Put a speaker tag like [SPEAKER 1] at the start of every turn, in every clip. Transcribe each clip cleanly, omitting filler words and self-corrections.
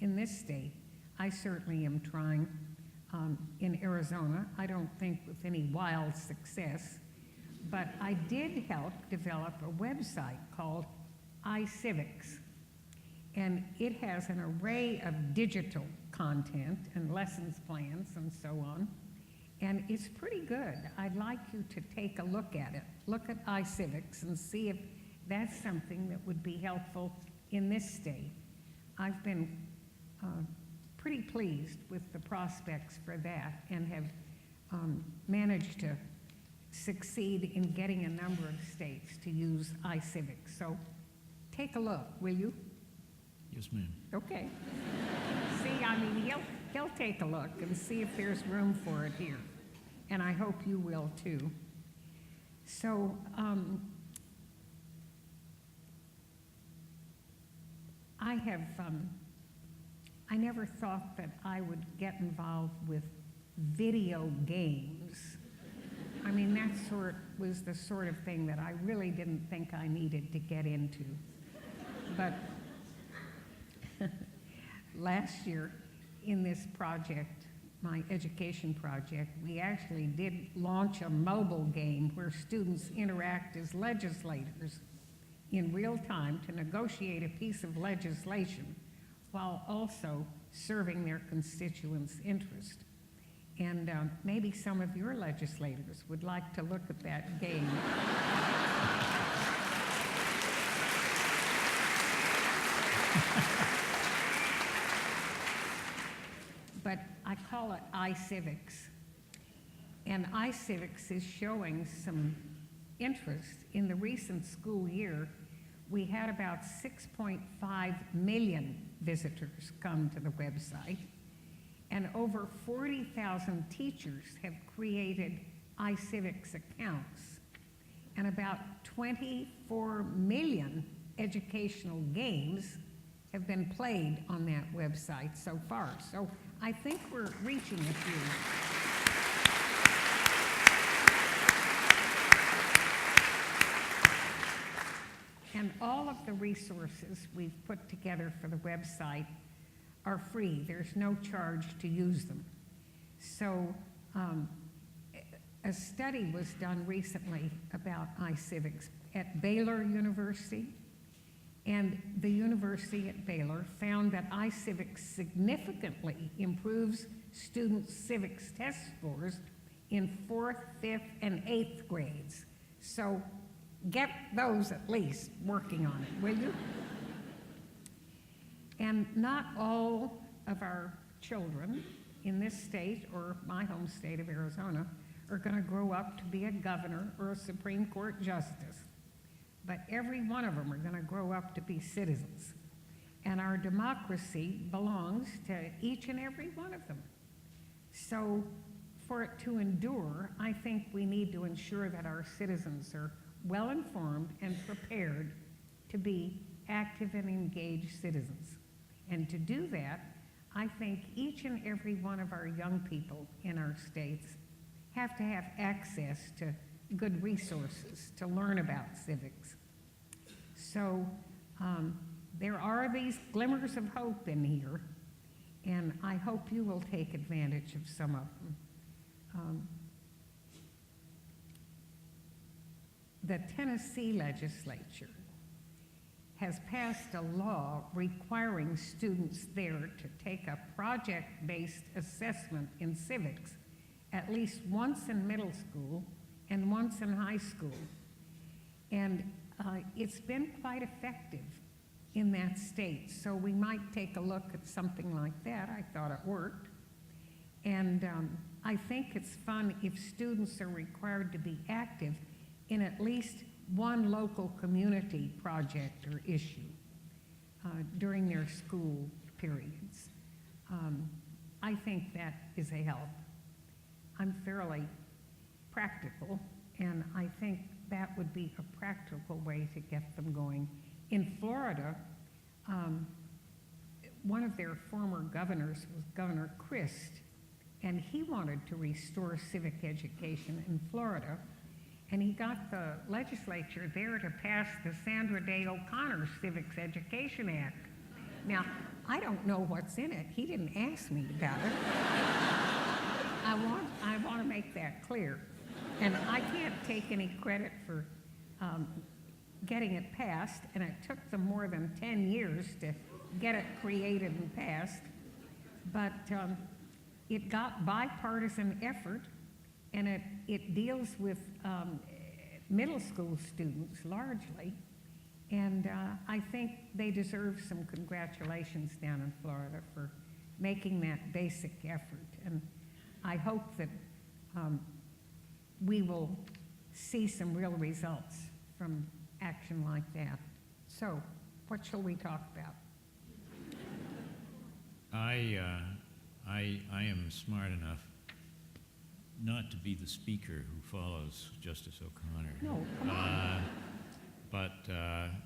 [SPEAKER 1] in this state. I certainly am trying in Arizona. I don't think with any wild success, but I did help develop a website called iCivics, and it has an array of digital content and lessons plans and so on, and it's pretty good. I'd like you to take a look at it. Look at iCivics and see if that's something that would be helpful in this state. I've been pretty pleased with the prospects for that and have managed to succeed in getting a number of states to use iCivics. So take a look, will you?
[SPEAKER 2] Yes, ma'am.
[SPEAKER 1] Okay. See, I mean, he'll take a look and see if there's room for it here. And I hope you will too. So, I never thought that I would get involved with video games. I mean, that was the sort of thing that I really didn't think I needed to get into. But last year, in this project, my education project, we actually did launch a mobile game where students interact as legislators in real time to negotiate a piece of legislation while also serving their constituents' interest. And maybe some of your legislators would like to look at that game. But I call it iCivics. And iCivics is showing some interest. In the recent school year, we had about 6.5 million visitors come to the website, and over 40,000 teachers have created iCivics accounts, and about 24 million educational games have been played on that website so far. So I think we're reaching a few. And all of the resources we've put together for the website are free. There's no charge to use them. So a study was done recently about iCivics at Baylor University, and the university at Baylor found that iCivics significantly improves students' civics test scores in 4th, 5th, and 8th grades. So get those at least working on it, will you? And not all of our children in this state or my home state of Arizona are going to grow up to be a governor or a Supreme Court justice. But every one of them are going to grow up to be citizens. And our democracy belongs to each and every one of them. So for it to endure, I think we need to ensure that our citizens are well-informed and prepared to be active and engaged citizens. And to do that, I think each and every one of our young people in our states have to have access to good resources to learn about civics. So there are these glimmers of hope in here, and I hope you will take advantage of some of them. The Tennessee legislature has passed a law requiring students there to take a project-based assessment in civics at least once in middle school and once in high school. And it's been quite effective in that state, so we might take a look at something like that. I thought it worked. And I think it's fun if students are required to be active in at least one local community project or issue during their school periods. I think that is a help. I'm fairly practical, and I think that would be a practical way to get them going. In Florida, one of their former governors was Governor Christ, and he wanted to restore civic education in Florida, and he got the legislature there to pass the Sandra Day O'Connor Civics Education Act. Now, I don't know what's in it. He didn't ask me about it. I want to make that clear. And I can't take any credit for getting it passed, and it took them more than 10 years to get it created and passed. But it got bipartisan effort, and it deals with middle school students largely. And I think they deserve some congratulations down in Florida for making that basic effort. And I hope that we will see some real results from action like that. So, what shall we talk about?
[SPEAKER 2] I am smart enough not to be the speaker who follows Justice O'Connor.
[SPEAKER 1] No, come on.
[SPEAKER 2] But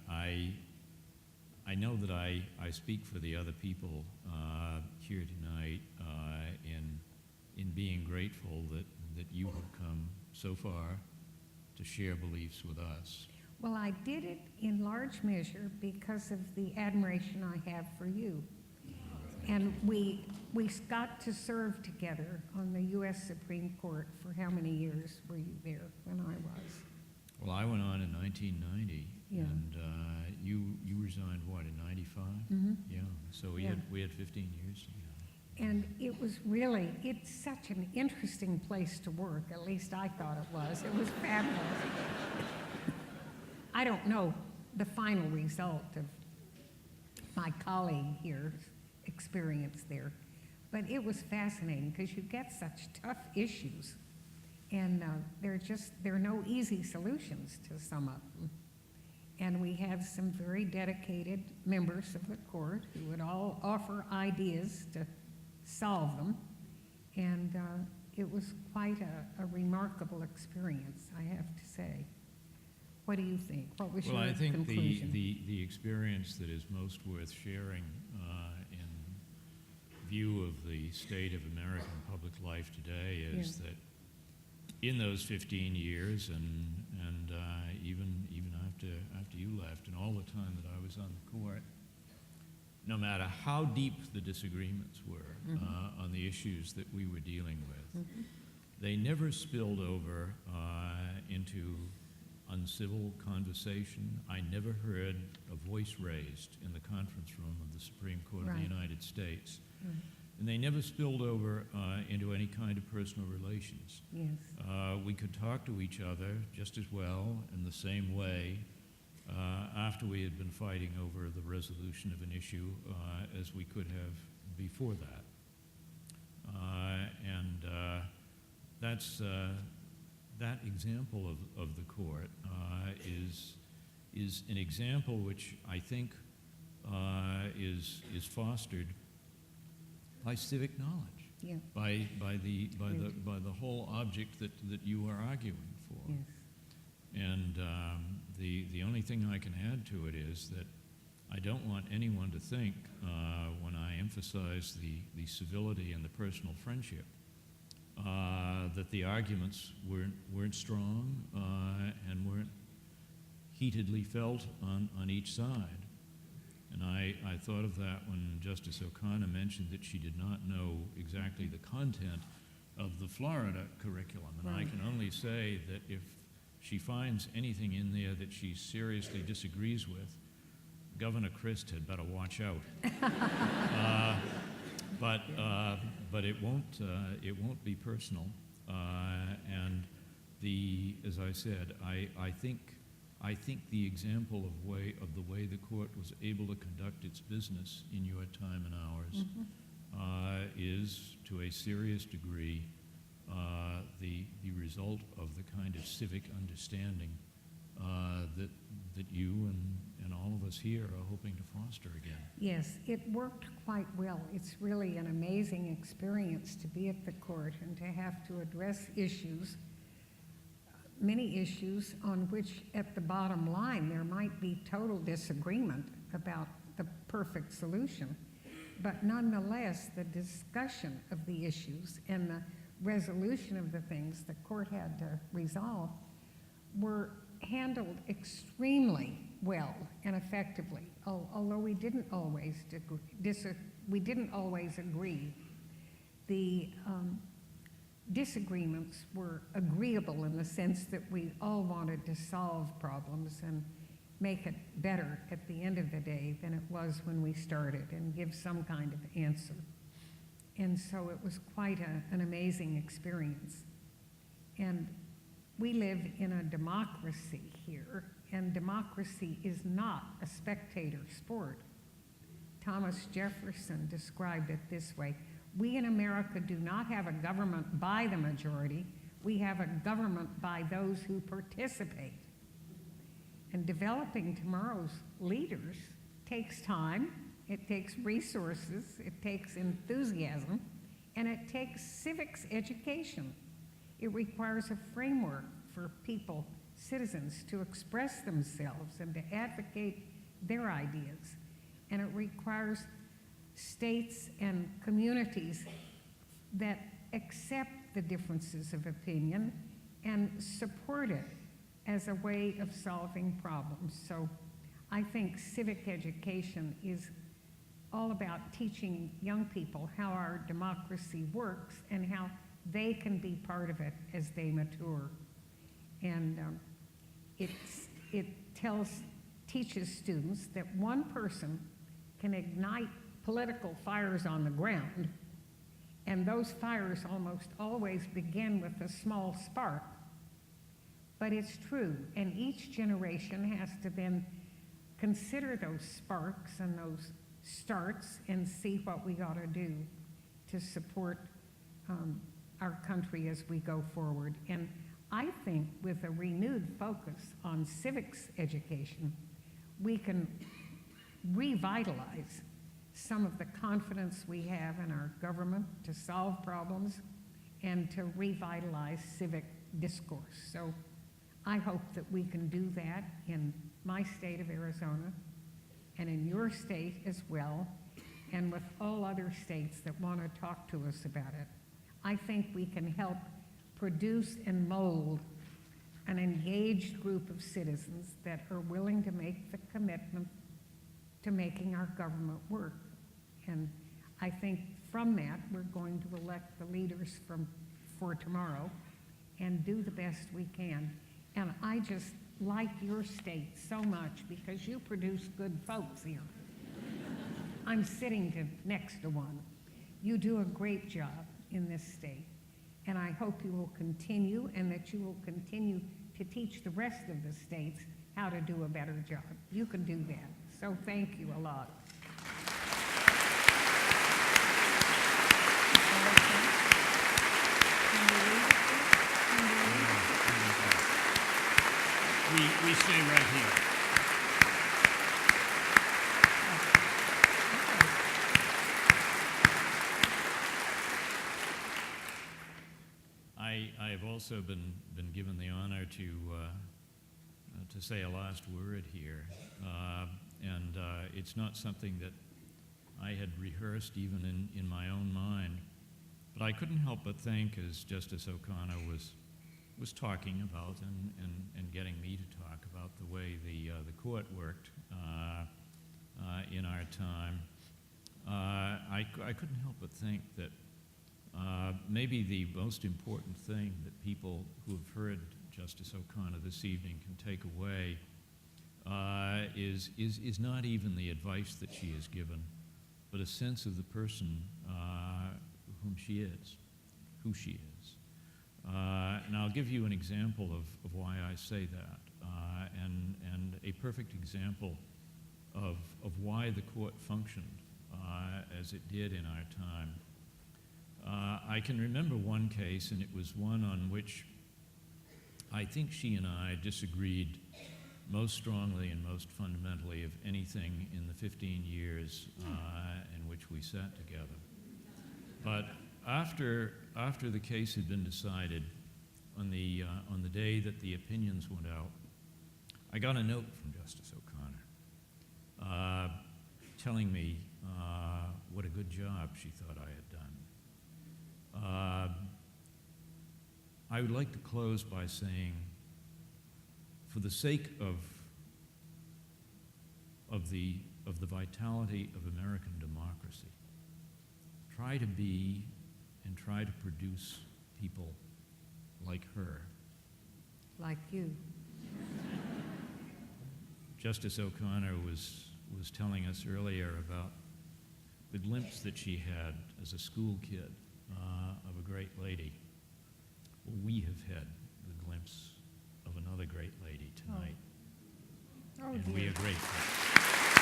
[SPEAKER 2] I know that I speak for the other people here tonight in being grateful that you have come so far to share beliefs with us.
[SPEAKER 1] Well, I did it in large measure because of the admiration I have for you. And we got to serve together on the U.S. Supreme Court for how many years were you there when I was?
[SPEAKER 2] Well, I went on in 1990,
[SPEAKER 1] Yeah.
[SPEAKER 2] and you resigned, what, in 95?
[SPEAKER 1] Mm-hmm.
[SPEAKER 2] Yeah, so we had 15 years together.
[SPEAKER 1] And it was really, it's such an interesting place to work, at least I thought it was. It was fabulous. I don't know the final result of my colleague here's experience there, but it was fascinating because you get such tough issues, and there are no easy solutions to some of them. And we have some very dedicated members of the court who would all offer ideas to solve them, and it was quite a remarkable experience, I have to say. What do you think? What was
[SPEAKER 2] Well,
[SPEAKER 1] your
[SPEAKER 2] I think
[SPEAKER 1] conclusion?
[SPEAKER 2] the experience that is most worth sharing in view of the state of American public life today is that in those 15 years and even after you left and all the time that I was on the court, no matter how deep the disagreements were on the issues that we were dealing with, they never spilled over into uncivil conversation. I never heard a voice raised in the conference room of the Supreme Court of the United States. And they never spilled over into any kind of personal relations.
[SPEAKER 1] Yes.
[SPEAKER 2] We could talk to each other just as well in the same way after we had been fighting over the resolution of an issue as we could have before that. That example of the court is an example which I think is fostered by civic knowledge, by the whole object that you are arguing for.
[SPEAKER 1] Yes.
[SPEAKER 2] And the only thing I can add to it is that I don't want anyone to think when I emphasize the civility and the personal friendship that the arguments weren't strong and weren't heatedly felt on each side. And I thought of that when Justice O'Connor mentioned that she did not know exactly the content of the Florida curriculum. And I can only say that if she finds anything in there that she seriously disagrees with, Governor Christ had better watch out. But it won't be personal. And as I said, I think the example of the way the court was able to conduct its business in your time and ours is, to a serious degree, the result of the kind of civic understanding that you and all of us here are hoping to foster again.
[SPEAKER 1] Yes, it worked quite well. It's really an amazing experience to be at the court and to have to address issues, many issues on which, at the bottom line, there might be total disagreement about the perfect solution. But nonetheless, the discussion of the issues and the resolution of the things the court had to resolve were handled extremely well and effectively, although we didn't always agree. The disagreements were agreeable in the sense that we all wanted to solve problems and make it better at the end of the day than it was when we started and give some kind of answer. And so it was quite an amazing experience. And we live in a democracy here, and democracy is not a spectator sport. Thomas Jefferson described it this way: we in America do not have a government by the majority, we have a government by those who participate. And developing tomorrow's leaders takes time, it takes resources, it takes enthusiasm, and it takes civics education. It requires a framework for people, citizens, to express themselves and to advocate their ideas. And it requires states and communities that accept the differences of opinion and support it as a way of solving problems. So I think civic education is all about teaching young people how our democracy works and how they can be part of it as they mature. And it teaches students that one person can ignite political fires on the ground, and those fires almost always begin with a small spark. But it's true, and each generation has to then consider those sparks and those starts and see what we ought to do to support our country as we go forward. And I think with a renewed focus on civics education, we can revitalize some of the confidence we have in our government to solve problems and to revitalize civic discourse. So I hope that we can do that in my state of Arizona and in your state as well, and with all other states that want to talk to us about it. I think we can help produce and mold an engaged group of citizens that are willing to make the commitment to making our government work. And I think from that, we're going to elect the leaders for tomorrow and do the best we can. And I just like your state so much because you produce good folks here. I'm sitting next to one. You do a great job in this state. And I hope you will continue, and that you will continue to teach the rest of the states how to do a better job. You can do that. So thank you a lot.
[SPEAKER 2] We stay right here. I have also been given the honor to say a last word here, and it's not something that I had rehearsed even in my own mind, but I couldn't help but think, as Justice O'Connor was talking about and getting me to talk about the way the court worked in our time, I couldn't help but think that maybe the most important thing that people who have heard Justice O'Connor this evening can take away is not even the advice that she has given, but a sense of the person who she is. And I'll give you an example of why I say that, and a perfect example of why the court functioned as it did in our time. I can remember one case, and it was one on which I think she and I disagreed most strongly and most fundamentally of anything in the 15 years in which we sat together. But after the case had been decided, on the day that the opinions went out, I got a note from Justice O'Connor telling me what a good job she thought I had done. I would like to close by saying, for the sake of of the vitality of American democracy. Try to be and try to produce people like her.
[SPEAKER 1] Like you.
[SPEAKER 2] Justice O'Connor was telling us earlier about the glimpse that she had as a school kid of a great lady. Well, we have had the glimpse of another great lady tonight,
[SPEAKER 1] Oh,
[SPEAKER 2] and
[SPEAKER 1] dear.
[SPEAKER 2] we are grateful.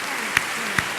[SPEAKER 1] Oh, dear.